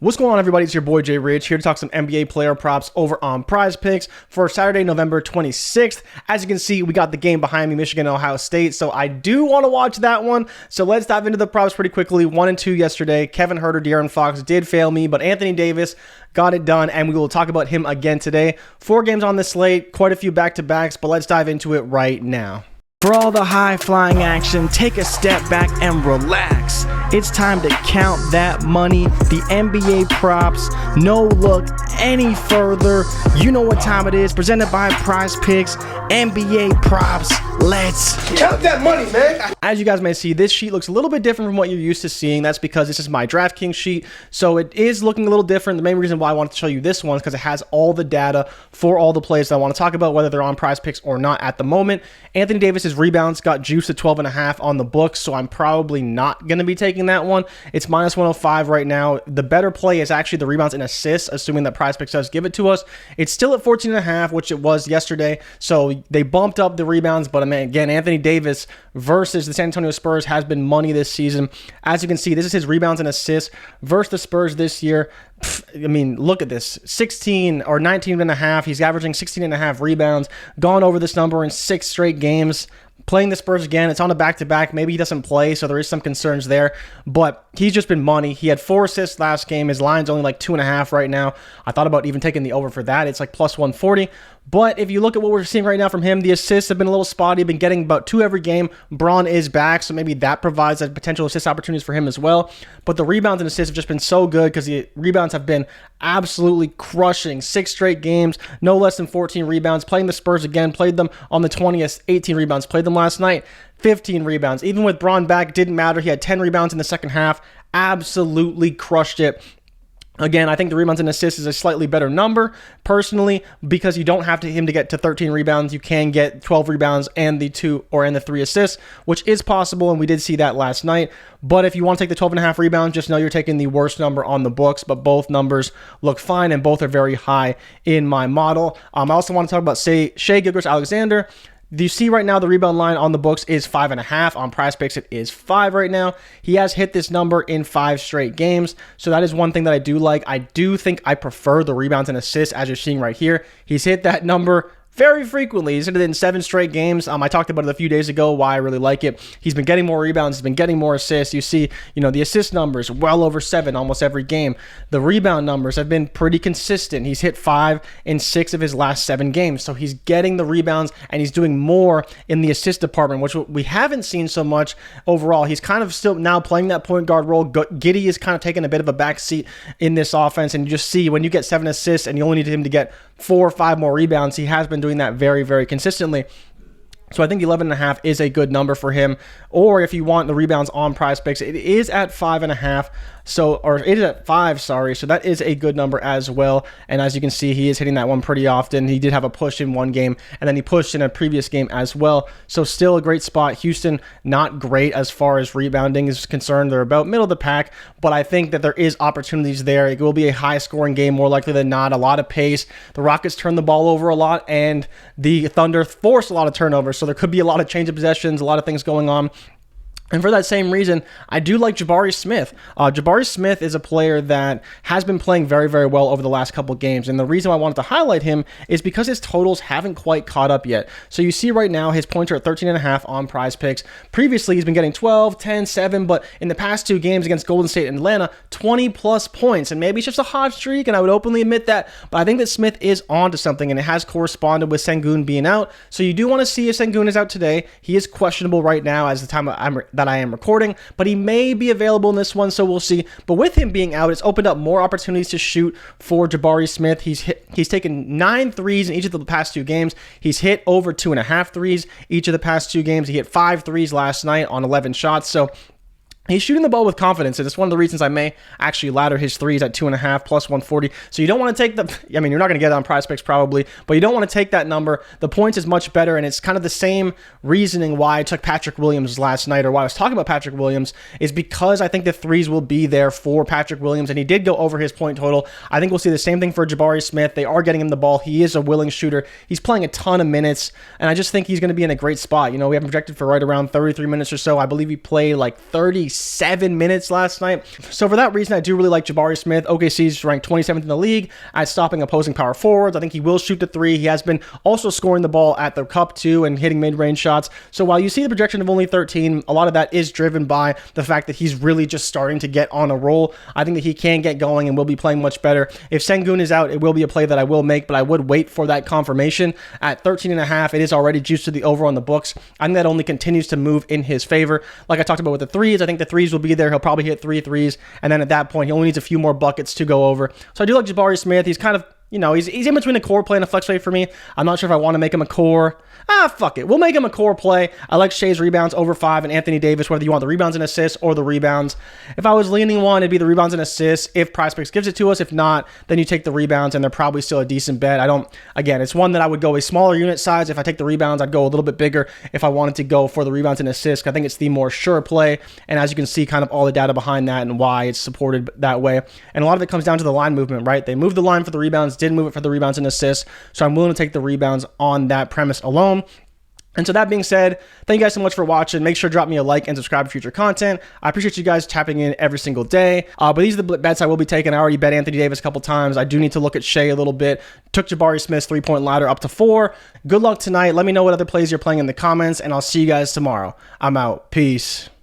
What's going on, everybody? It's your boy Jay Rich here to talk some NBA player props over on PrizePicks for Saturday, November 26th. As you can see, we got the game behind me, Michigan, Ohio State. So I do want to watch that one. So let's dive into the props pretty quickly. 1 and 2 yesterday. Kevin Huerter, De'Aaron Fox did fail me, but Anthony Davis got it done, and we will talk about him again today. 4 games on the slate, quite a few back-to-backs, but let's dive into it right now. For all the high-flying action, take a step back and relax. It's time to count that money. The NBA props, no look any further. You know what time it is. Presented by PrizePicks, NBA props. Let's count that money, man. As you guys may see, this sheet looks a little bit different from what you're used to seeing. That's because this is my DraftKings sheet, so it is looking a little different. The main reason why I wanted to show you this one is because it has all the data for all the players that I want to talk about, whether they're on PrizePicks or not at the moment. Anthony Davis's rebounds got juiced at 12.5 on the books, so I'm probably not going to be taking that one. It's minus 105 right now. The better play is actually the rebounds and assists, assuming that PrizePicks does give it to us. It's still at 14.5, which it was yesterday, so they bumped up the rebounds, but I mean, again, Anthony Davis versus the San Antonio Spurs has been money this season. As you can see, this is his rebounds and assists versus the Spurs this year. I mean, look at this, 16 or 19.5. He's averaging 16.5 rebounds, gone over this number in 6 straight games. Playing the Spurs again, it's on a back-to-back. Maybe he doesn't play, so there is some concerns there. But he's just been money. He had 4 assists last game. His line's only like 2.5 right now. I thought about even taking the over for that. It's like plus 140. But if you look at what we're seeing right now from him, the assists have been a little spotty. Been getting about 2 every game. Braun is back, so maybe that provides potential assist opportunities for him as well. But the rebounds and assists have just been so good because the rebounds have been absolutely crushing. 6 straight games, no less than 14 rebounds. Playing the Spurs again, played them on the 20th, 18 rebounds. Played them last night, 15 rebounds. Even with Braun back, didn't matter. He had 10 rebounds in the second half. Absolutely crushed it. Again, I think the rebounds and assists is a slightly better number, personally, because you don't have him to get to 13 rebounds. You can get 12 rebounds and the 3 assists, which is possible, and we did see that last night. But if you want to take the 12.5 rebounds, just know you're taking the worst number on the books, but both numbers look fine, and both are very high in my model. I also want to talk about, Shai Gilgeous-Alexander. You see right now the rebound line on the books is 5.5. On PrizePicks, it is 5 right now. He has hit this number in 5 straight games, so that is one thing that I do like. I do think I prefer the rebounds and assists, as you're seeing right here. He's hit that number very frequently. He's hit it in 7 straight games. I talked about it a few days ago, why I really like it. He's been getting more rebounds. He's been getting more assists. You see, the assist numbers, well over 7 almost every game. The rebound numbers have been pretty consistent. He's hit 5 in 6 of his last 7 games. So he's getting the rebounds, and he's doing more in the assist department, which we haven't seen so much overall. He's kind of still now playing that point guard role. Giddey is kind of taking a bit of a back seat in this offense, and you just see when you get 7 assists and you only need him to get 4 or 5 more rebounds, he has been doing that very, very consistently. So I think 11.5 is a good number for him. Or if you want the rebounds on PrizePicks, it is at 5.5. Or it is at 5, sorry. So that is a good number as well. And as you can see, he is hitting that one pretty often. He did have a push in one game, and then he pushed in a previous game as well. So still a great spot. Houston, not great as far as rebounding is concerned. They're about middle of the pack, but I think that there is opportunities there. It will be a high-scoring game more likely than not. A lot of pace. The Rockets turn the ball over a lot, and the Thunder force a lot of turnovers. So there could be a lot of change of possessions, a lot of things going on. And for that same reason, I do like Jabari Smith. Jabari Smith is a player that has been playing very, very well over the last couple of games. And the reason I wanted to highlight him is because his totals haven't quite caught up yet. So you see right now his points are at 13.5 on PrizePicks. Previously, he's been getting 12, 10, 7, but in the past 2 games against Golden State and Atlanta, 20-plus points. And maybe it's just a hot streak, and I would openly admit that. But I think that Smith is onto something, and it has corresponded with Sengun being out. So you do want to see if Sengun is out today. He is questionable right now as the time that I am recording, but he may be available in this one, so we'll see. But with him being out, it's opened up more opportunities to shoot for Jabari Smith. He's taken 9 threes in each of the past 2 games. He's hit over 2.5 threes each of the past 2 games. He hit 5 threes last night on 11 shots. So he's shooting the ball with confidence, and it's one of the reasons I may actually ladder his threes at 2.5 plus 140. So you don't want to take you're not going to get it on PrizePicks probably, but you don't want to take that number. The points is much better, and it's kind of the same reasoning why I took Patrick Williams last night, or why I was talking about Patrick Williams, is because I think the threes will be there for Patrick Williams, and he did go over his point total. I think we'll see the same thing for Jabari Smith. They are getting him the ball. He is a willing shooter. He's playing a ton of minutes, and I just think he's going to be in a great spot. We have him projected for right around 33 minutes or so. I believe he played like 36 37 minutes last night. So for that reason, I do really like Jabari Smith. OKC's ranked 27th in the league at stopping opposing power forwards. I think he will shoot the three. He has been also scoring the ball at the cup too and hitting mid-range shots. So while you see the projection of only 13, a lot of that is driven by the fact that he's really just starting to get on a roll. I think that he can get going and will be playing much better. If Sengun is out, it will be a play that I will make, but I would wait for that confirmation. At 13.5, it is already juiced to the over on the books. I think that only continues to move in his favor. Like I talked about with the threes, I think the threes will be there. He'll probably hit 3 threes, and then at that point, he only needs a few more buckets to go over. So I do like Jabari Smith. He's kind of, he's in between a core play and a flex play for me. I'm not sure if I want to make him a core. Fuck it. We'll make him a core play. I like Shea's rebounds over 5 and Anthony Davis, whether you want the rebounds and assists or the rebounds. If I was leaning one, it'd be the rebounds and assists if PrizePicks gives it to us. If not, then you take the rebounds, and they're probably still a decent bet. Again, it's one that I would go a smaller unit size. If I take the rebounds, I'd go a little bit bigger if I wanted to go for the rebounds and assists. I think it's the more sure play, and as you can see, kind of all the data behind that and why it's supported that way. And a lot of it comes down to the line movement, right? They moved the line for the rebounds, didn't move it for the rebounds and assists, so I'm willing to take the rebounds on that premise alone. And so that being said, thank you guys so much for watching. Make sure to drop me a like and subscribe for future content. I appreciate you guys tapping in every single day. But these are the bets I will be taking. I already bet Anthony Davis a couple times. I do need to look at Shea a little bit. Took Jabari Smith's 3-point ladder up to 4. Good luck tonight. Let me know what other plays you're playing in the comments, and I'll see you guys tomorrow. I'm out. Peace.